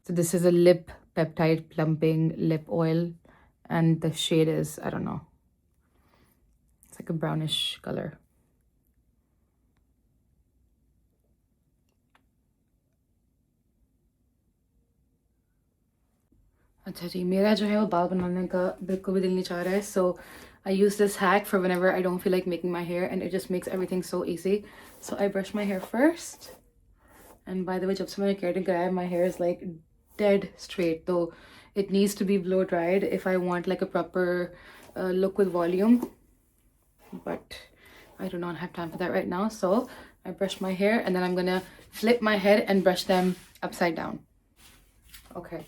[SPEAKER 1] So this is a lip peptide plumping lip oil, and the shade is, I don't know, it's like a brownish color. अच्छा जी, मेरा जो है वो बाल बनाने का बिल्कुल भी दिल नहीं चाह रहा है. So I use this hack for whenever I don't feel like making my hair, and it just makes everything so easy. So I brush my hair first. And by the way, जब से मैंने keratin कराया, my hair is like dead straight. So it needs to be blow dried if I want like a proper look with volume. But I do not have time for that right now. So I brush my hair and then I'm gonna flip my head and brush them upside down. Okay.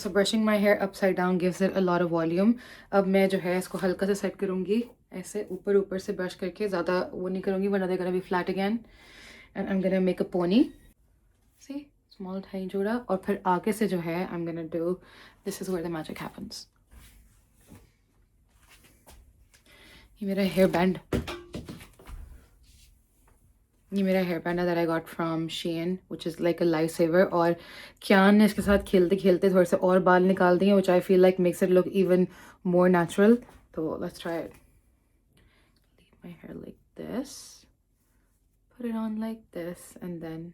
[SPEAKER 1] So brushing my hair upside down gives it a lot of volume. अब मैं जो है इसको हल्का से set करूँगी ऐसे ऊपर ऊपर से ब्रश करके, ज़्यादा वो नहीं करूँगी वरना they're gonna be flat again. And I'm gonna make a pony. See? Small tiny जोड़ा. और फिर आगे से जो है I'm gonna do, this is where the magic happens. ये मेरा hair band. ये मेरा हेयर बैंड है that I got from Shein, which is like a lifesaver. और कियान ने इसके साथ खेलते खेलते थोड़े से और बाल निकाल दिए, which I feel like makes it look even more natural. So let's try it. Leave my hair like this. Put it on like this and then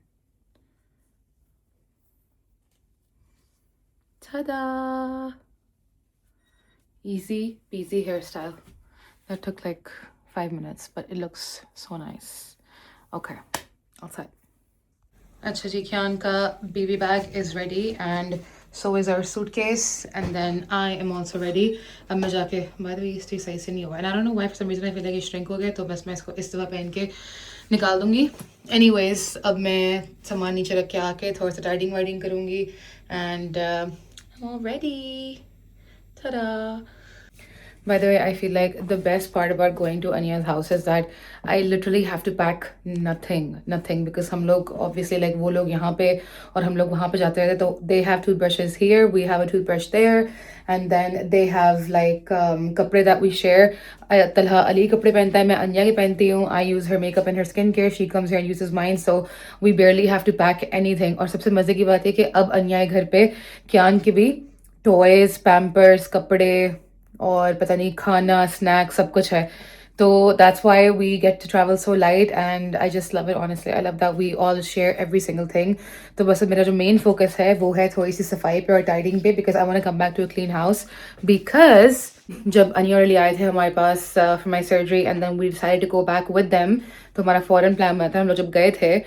[SPEAKER 1] ta-da! Easy peasy hairstyle. That took like 5 minutes, but it looks so nice. Okay, all set. अच्छा जी, Kian का baby bag is ready and so is our suitcase and then I am also ready. अब मैं जाके, by the way ये stitch सही से नहीं हुआ and I don't know why for some reason I feel like ये shrink हो गया, तो बस मैं इसको इस दफ़ा पहन के निकाल दूँगी. Anyways, अब मैं सामान नीचे रख के आके थोड़ा सा टाइडिंग वाइडिंग करूँगी and I'm all ready. Ta-da! By the way, I feel like the best part about going to Anya's house is that I literally have to pack nothing because हम लोग obviously like वो लोग यहाँ पे और हम लोग वहाँ पे जाते रहते, तो they have toothbrushes here, we have a toothbrush there, and then they have like कपड़े that we share. Talha Ali कपड़े पहनता है, मैं अन्या के पहनती हूँ. I use her makeup and her skincare. She comes here and uses mine, so we barely have to pack anything. और सबसे मजे की बात है कि अब अन्या के घर पे कियान के भी toys, pampers, कपड़े और पता नहीं खाना स्नैक्स सब कुछ है, तो that's why we get to travel so light and I just love it. Honestly, I love that we all share every single thing. तो बस मेरा जो मेन फोकस है वो है थोड़ी सी सफाई पे और टाइडिंग पे, because I want to come back to a clean house. Because जब अनिया और अली आए थे हमारे पास for my surgery and then we decided to go back with them, तो हमारा फॉरेन प्लान बना था. हम लोग जब गए थे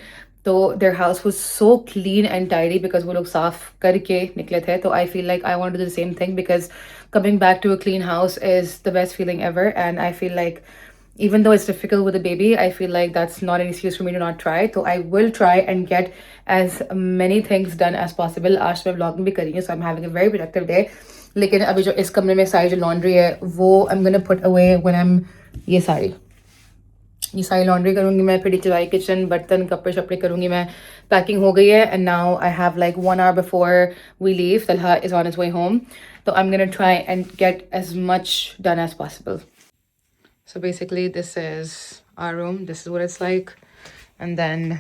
[SPEAKER 1] तो their house was so clean and tidy because वो लोग साफ करके निकले थे. तो I feel like I want to do the same thing because coming back to a clean house is the best feeling ever. And I feel like even though it's difficult with a baby, I feel like that's not an excuse for me to not try. So I will try and get as many things done as possible. आज मैं vlogging भी कर रही हूँ, so I'm having a very productive day. लेकिन अभी जो इस कमरे में सारी जो laundry है वो I'm gonna put away when I'm ये सारी लॉन्ड्री करूँगी मैं, फिर चलाई किचन बर्तन कपड़े शपड़े करूँगी मैं. पैकिंग हो गई है and now I have like 1 hour before we leave. Talha is on his way home, तो I am gonna try and get as much done as possible. So basically this is our room, this is what it's like and then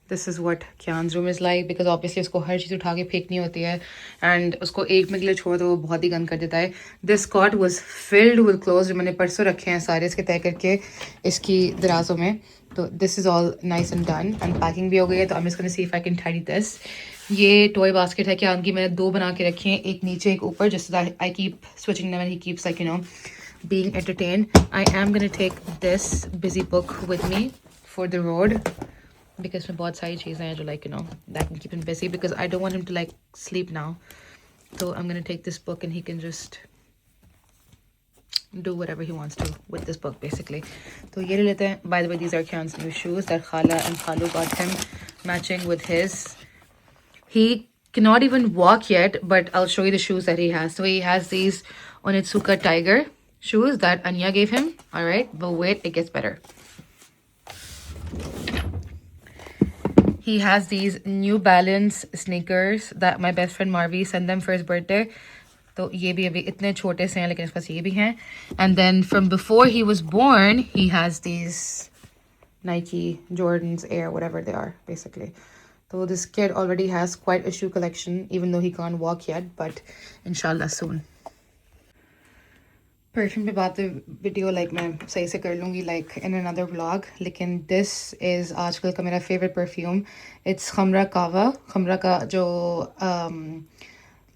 [SPEAKER 1] this is what Kian's room is like, because obviously उसको हर चीज़ उठा के फेंकनी होती है and उसको एक minute के लिए छोड़ दो वो बहुत ही गंद कर देता है. This cot was filled with clothes, जो मैंने परसों रखे हैं सारे इसके तय करके इसकी दराजों में. तो this is all nice and done and packing भी हो गई है. तो I am just gonna see if I can tidy this. ये टॉय बास्केट है कियान की, मैंने 2 बना के रखी हैं, एक नीचे एक ऊपर, just I keep switching them and he keeps like being entertained. I am going to take this busy book with me for the road because में बहुत सारी चीज़ें हैं जो like that can keep him busy because I don't want him to like sleep now. So I'm going to take this book and he can just do whatever he wants to with this book basically. तो ये ले लेते हैं. By the way, these are Kian's new shoes that Khala and Khalu got him matching with his. He cannot even walk yet, but I'll show you the shoes that he has. So he has these Onitsuka Tiger shoes that Anya gave him. All right, but wait, it gets better. He has these New Balance sneakers that my best friend Marvi sent them for his birthday. तो ये भी अभी इतने छोटे से हैं लेकिन इसके पास ये भी हैं. And then from before he was born, he has these Nike Jordans Air, whatever they are, basically. So this kid already has quite a shoe collection, even though he can't walk yet, but inshallah soon. Perfume पे बात video like मैं सही से कर लूँगी like in another vlog. लेकिन this is आजकल का मेरा फेवरेट परफ्यूम. इट्स खमरा कावा. खमरा का जो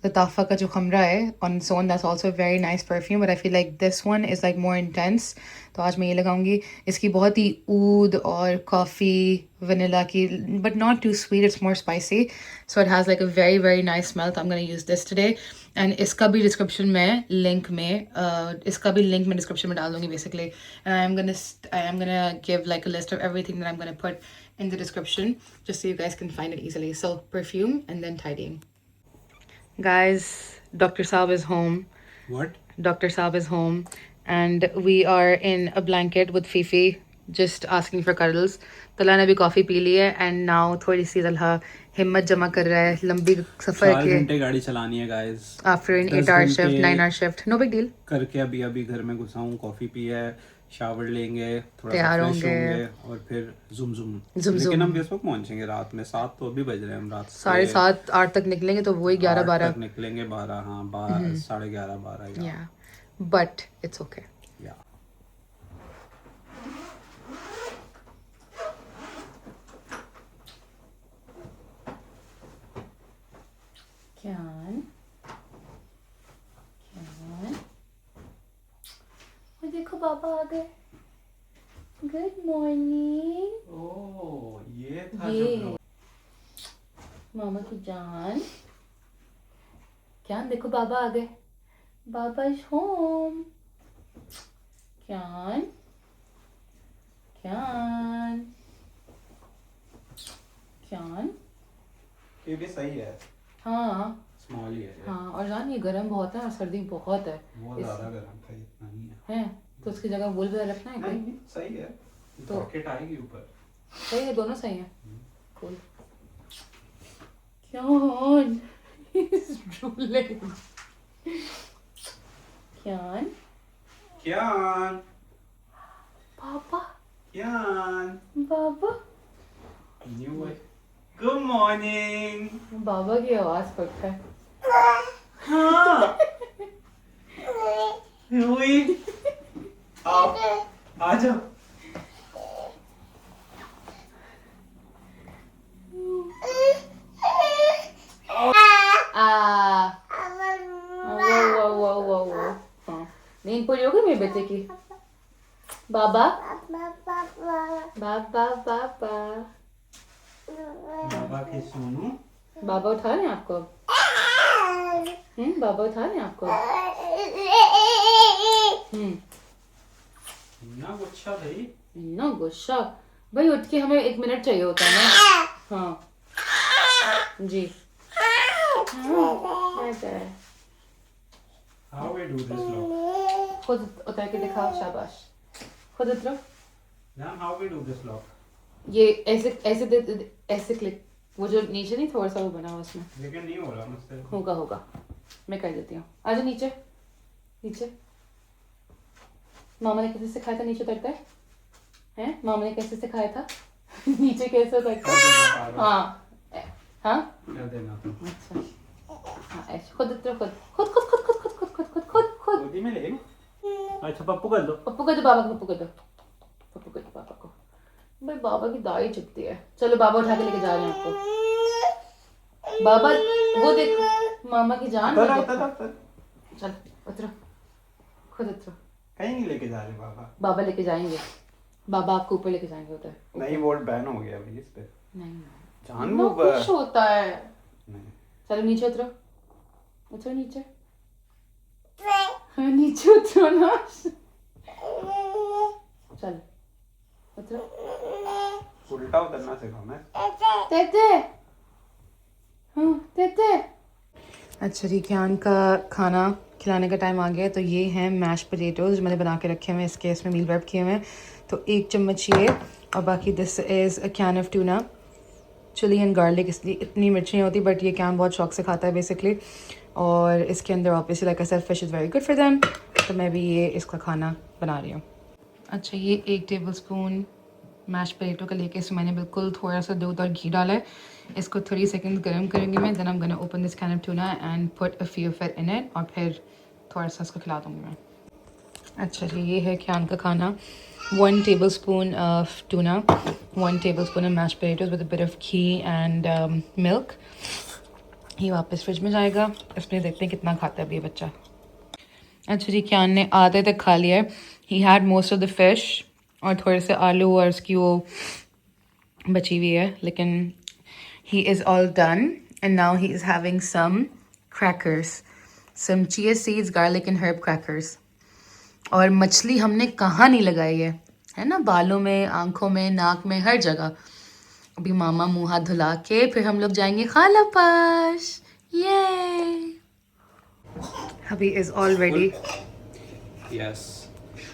[SPEAKER 1] Latafa ka jo khamra hai on its own, that's also a very nice perfume, but I feel like this one is like more intense. तो आज मैं ये लगाऊंगी. इसकी बहुत ही oud और coffee vanilla की, but not too sweet, it's more spicy, so it has like a very very nice smell. So I'm going to use this today, and इसका भी description में link में इसका भी link में description में डाल दूंगी basically, and I am gonna give like a list of everything that I'm going to put in the description just so you guys can find it easily. So perfume and then tidying. Guys, Dr. Saab is home.
[SPEAKER 3] What?
[SPEAKER 1] Dr. Saab is home, and we are in a blanket with Fifi, just asking for cuddles. Talha ने भी coffee P ली है, and now थोड़ी सी तलहा हिम्मत जमा कर रहा है लंबी सफर
[SPEAKER 3] 4
[SPEAKER 1] के.
[SPEAKER 3] घंटे गाड़ी चलानी है guys.
[SPEAKER 1] After an 8-hour shift, 9-hour shift, no big deal.
[SPEAKER 3] करके अभी घर में घुसा हूँ, कॉफी पी है, शावर लेंगे, थोड़ा सा
[SPEAKER 1] तैयार
[SPEAKER 3] फ्रेश
[SPEAKER 1] होंगे.
[SPEAKER 3] होंगे और फिर ज़ुम.
[SPEAKER 1] ज़ुम.
[SPEAKER 3] लेकिन हम किस वक्त पहुंचेंगे? रात में 7 तो अभी बज रहे हैं. हम रात
[SPEAKER 1] 7:30-8 तक निकलेंगे तो वही 11-12
[SPEAKER 3] तक निकलेंगे. 12 हाँ 11:30 12.
[SPEAKER 1] Yeah, but it's okay.
[SPEAKER 3] या
[SPEAKER 1] Kyan. देखो बाबा आ गए. Good morning.
[SPEAKER 3] ओह ये था
[SPEAKER 1] ये मामा की जान. क्यान देखो बाबा आ गए. बाबा इज होम. क्यान क्यान क्यान.
[SPEAKER 3] ये भी सही है.
[SPEAKER 1] हाँ
[SPEAKER 3] स्मॉल ही है.
[SPEAKER 1] हाँ, और जान ये गर्म बहुत है और सर्दी बहुत है.
[SPEAKER 3] बहुत ज्यादा गर्म था, इतना नहीं है.
[SPEAKER 1] है तो उसकी जगह वूल भी रखना है.
[SPEAKER 3] नहीं सही है.
[SPEAKER 1] तो
[SPEAKER 3] पॉकेट आएगी ऊपर.
[SPEAKER 1] सही है, दोनों सही हैं. Cool. Kian is drooling. Kian
[SPEAKER 3] Kian
[SPEAKER 1] पापा
[SPEAKER 3] क्यान.
[SPEAKER 1] बाबा.
[SPEAKER 3] न्यू है. Good morning.
[SPEAKER 1] बाबा की आवाज पड़ता है.
[SPEAKER 3] हाँ हुई. आओ आ जाओ.
[SPEAKER 1] वो नींद पूरी हो गई मेरे बेटे की. बाबा बाबा बाबा
[SPEAKER 3] बाबा की सोनू.
[SPEAKER 1] बाबा उठा रहे हैं आपको. बाबा उठा रहे हैं आपको.
[SPEAKER 3] ना गुस्सा भाई.
[SPEAKER 1] ना गुस्सा भाई. उठ के हमें 1 मिनट चाहिए होता है ना. हाँ जी.
[SPEAKER 3] How we do this lock?
[SPEAKER 1] खुद उतर के दिखाओ. शाबाश. खुद उतरो.
[SPEAKER 3] Ma'am, how we do this lock?
[SPEAKER 1] ये ऐसे क्लिक. वो जो नीचे नहीं थोड़ा सा वो बना हुआ उसमें.
[SPEAKER 3] लेकिन नहीं हो रहा मुझसे.
[SPEAKER 1] होगा मैं कर देती हूँ. आजा नीचे. नीचे. मामा ने कैसे सिखाया था नीचे उतरता है? हैं? मामा ने कैसे सिखाया था? नीचे कैसे उतरता है? हाँ हाँ.
[SPEAKER 3] कर देना तुम.
[SPEAKER 1] अच्छा हाँ ऐसे. खुद उतरो. खुद.
[SPEAKER 3] गोदी में ले. अच्छा पप्पू कर दो.
[SPEAKER 1] पप्पू कर दो बाबा को. पप्पू कर दो पापा को. भाई बाबा की दाई चुभती है. चलो बाबा उठा के लेके जा रहे हैं आपको. बाबा वो देखो मामा की जान. चल उतरो. खुद उतरो.
[SPEAKER 3] कहीं नहीं लेके जा रहे बाबा.
[SPEAKER 1] बाबा लेके जाएंगे. बाबा आपको ऊपर लेके जाएंगे. उधर
[SPEAKER 3] नहीं वोट बैन हो गया भाई इस पे.
[SPEAKER 1] नहीं
[SPEAKER 3] जान
[SPEAKER 1] वो
[SPEAKER 3] वो
[SPEAKER 1] कुछ होता है.
[SPEAKER 3] नहीं.
[SPEAKER 1] चलो नीचे उतरो. नीचे. हाँ नीचे उतरो ना. चल उतरो.
[SPEAKER 3] उल्टा उतरना सिखा मैं.
[SPEAKER 1] तेते. अच्छा जी, क्यान का खाना खिलाने का टाइम आ गया है. तो ये हैं मैश पोटैटोज जो मैंने बना के रखे हुए हैं. इसके इसमें मील रैप किए हुए हैं. तो 1 चम्मच ये, और बाकी this is a can of tuna, chilli and garlic. इसलिए इतनी मिर्ची नहीं होती, बट ये कैन बहुत शौक से खाता है बेसिकली. और इसके अंदर obviously like I said fish is very good for them. तो मैं भी ये इसका खाना बना रही हूँ. अच्छा ये 1 टेबलस्पून मैश पोटैटो का लेके इसमें मैंने बिल्कुल थोड़ा सा दूध और घी डाला है. इसको 30 सेकंड गर्म करेंगे मैं. Then I am gonna open this can of tuna and put a few of it in it, और फिर थोड़ा सा इसको खिला दूँगी मैं. अच्छा जी, ये है क्यान का खाना. 1 tablespoon of tuna, 1 tablespoon of mashed potatoes with a bit of ghee and milk. ये वापस फ्रिज में जाएगा। इसमें देखते हैं कितना खाता है अभी ये बच्चा। अच्छा जी, क्यान ने आधे तक खा लिया है। He had most of the fish और थोड़े से आलू और उसकी वो बची हुई है, लेकिन he is all done and now he is having some crackers, some chia seeds, garlic and herb crackers. और मछली हमने कहाँ नहीं लगाई है ना, बालों में, आंखों में, नाक में, हर जगह। अभी मामा मुँह हाथ धुला के फिर हम लोग जाएंगे खाला पास। ये Hubby is all ready.
[SPEAKER 3] Yes,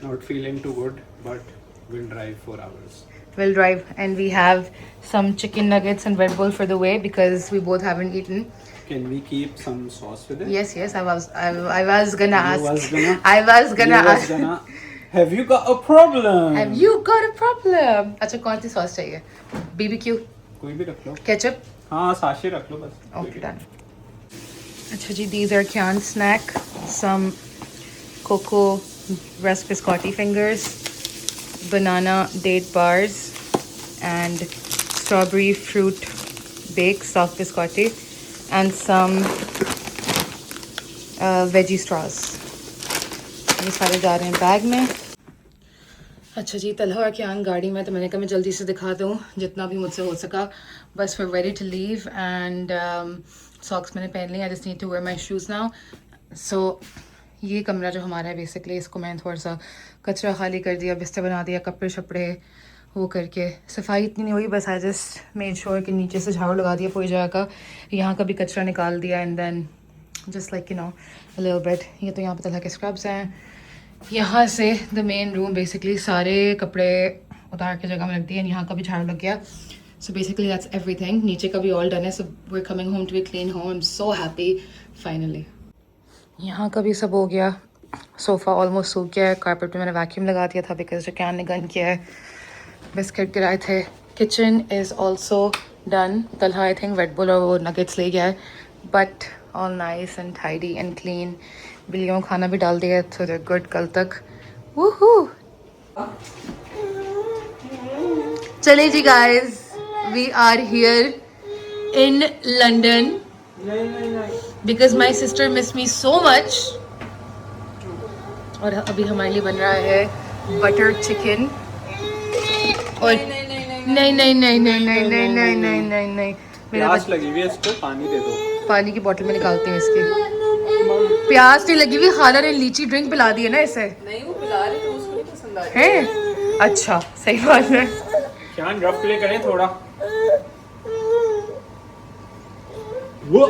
[SPEAKER 3] not feeling too good, but we'll drive 4 hours.
[SPEAKER 1] We'll drive and we have some chicken nuggets and Red Bull for the way because we both haven't eaten.
[SPEAKER 3] Can we keep some sauce with it?
[SPEAKER 1] Yes, I was gonna ask.
[SPEAKER 3] was gonna-
[SPEAKER 1] I was gonna
[SPEAKER 3] You was
[SPEAKER 1] ask.
[SPEAKER 3] gonna- Have you got a problem?
[SPEAKER 1] Have you got a problem? अच्छा, कौन सी sauce चाहिए? BBQ,
[SPEAKER 3] कोई भी रख लो।
[SPEAKER 1] ketchup.
[SPEAKER 3] हाँ, sachet रख लो बस।
[SPEAKER 1] Okay, done. अच्छा जी, these are Kyan's snack. Some cocoa rust biscotti fingers, banana date bars, and strawberry fruit bakes soft biscotti, and some veggie straws. ये सारे जा रहे हैं बैग में। अच्छा जी, तलहा और क्यान गाड़ी में, तो मैंने कहा मैं जल्दी से दिखा दूँ जितना भी मुझसे हो सका। बस we're ready to leave and socks मैंने पहन ली। I just need to wear my shoes now. So ये कमरा जो हमारा है बेसिकली, इसको मैंने थोड़ा सा कचरा खाली कर दिया, बिस्तर बना दिया, कपड़े शपड़े वो करके। सफाई इतनी नहीं हुई, बस आई जस्ट मेड श्योर कि नीचे से झाड़ू लगा दिया पूरी जगह का, यहाँ का भी कचरा निकाल दिया and then just like you know a little bit. ये तो यहाँ पर तरह के स्क्रब्स हैं। यहाँ से द मेन रूम बेसिकली सारे कपड़े उतार के जगह में रख दिए, यहाँ का भी झाड़ू लग गया। So basically that's everything. नीचे का भी all done है, so we're coming home to a clean home. I'm so happy finally. यहाँ का भी सब हो गया। सोफ़ा ऑलमोस्ट सूख गया है। कारपेट पे मैंने वैक्यूम लगा दिया था बिकॉज जो कैन ने गन किया है, बिस्किट गिराए थे। Kitchen is also done. Talha I think red bull और वो नगेट्स ले गया है, but all nice and tidy and clean. बिल्लियों को खाना भी डाल दिया तो दे गुड कल तक। वूहू। चले जी guys, we are here in London because my sister missed me so much. और अभी हमारे लिए बन रहा है बटर चिकन। और नहीं नहीं नहीं नहीं नहीं नहीं नहीं नहीं नहीं नहीं मेरा
[SPEAKER 3] प्यास लगी हुई है, इसको पानी दे दो।
[SPEAKER 1] पानी की बोतल में निकालती हूँ इसकी। प्यास नहीं लगी हुई, खाला ने लीची ड्रिंक पिला दी है ना इसे।
[SPEAKER 2] नहीं, वो पिला रहे तो उसको नहीं पसंद आ रही
[SPEAKER 1] है। अच्छा, सही बात है।
[SPEAKER 3] क्या रफ प्ले करें थोड़ा। वो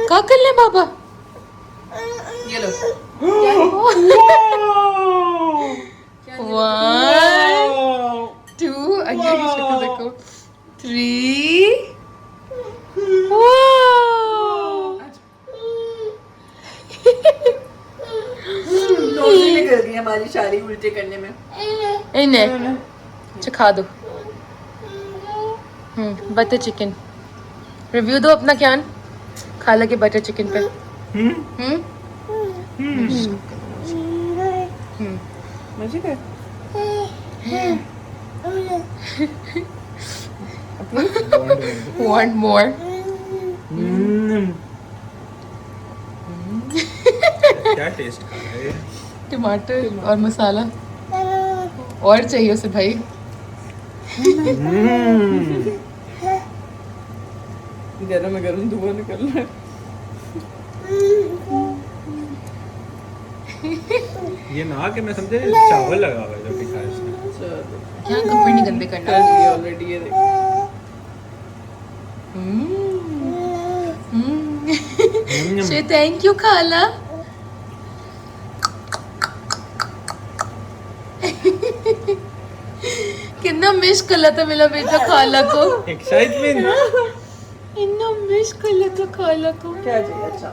[SPEAKER 1] क्या कर ले बाबा? ये लो। One, two, अगली की शक्ल देखो। 3,
[SPEAKER 2] नोज़ी निकल गई हमारी शादी उल्टे करने में।
[SPEAKER 1] इन्हें चखा दो। बटर चिकन रिव्यू दो अपना क्यान, खाला के बटर चिकन पे।
[SPEAKER 2] मजे कर।
[SPEAKER 1] Want more?
[SPEAKER 3] क्या टेस्ट कर रहा है?
[SPEAKER 1] टमाटर और मसाला और चाहिए उसे भाई।
[SPEAKER 2] गरम गरम धुआं निकल रहा है।
[SPEAKER 3] ये ना कि मैं समझे चावल लगा हुआ है जो भी खाया इसने।
[SPEAKER 1] क्या कपड़े नहीं गंदे करना।
[SPEAKER 2] कर लिया ऑलरेडी, ये देखो।
[SPEAKER 1] Say thank you खाला। कितना मिस कर रहा था मेरा बेटा खाला को।
[SPEAKER 3] एक्साइटमेंट।
[SPEAKER 1] इतना मिस कर रहा था खाला को।
[SPEAKER 2] क्या चाहिए? अच्छा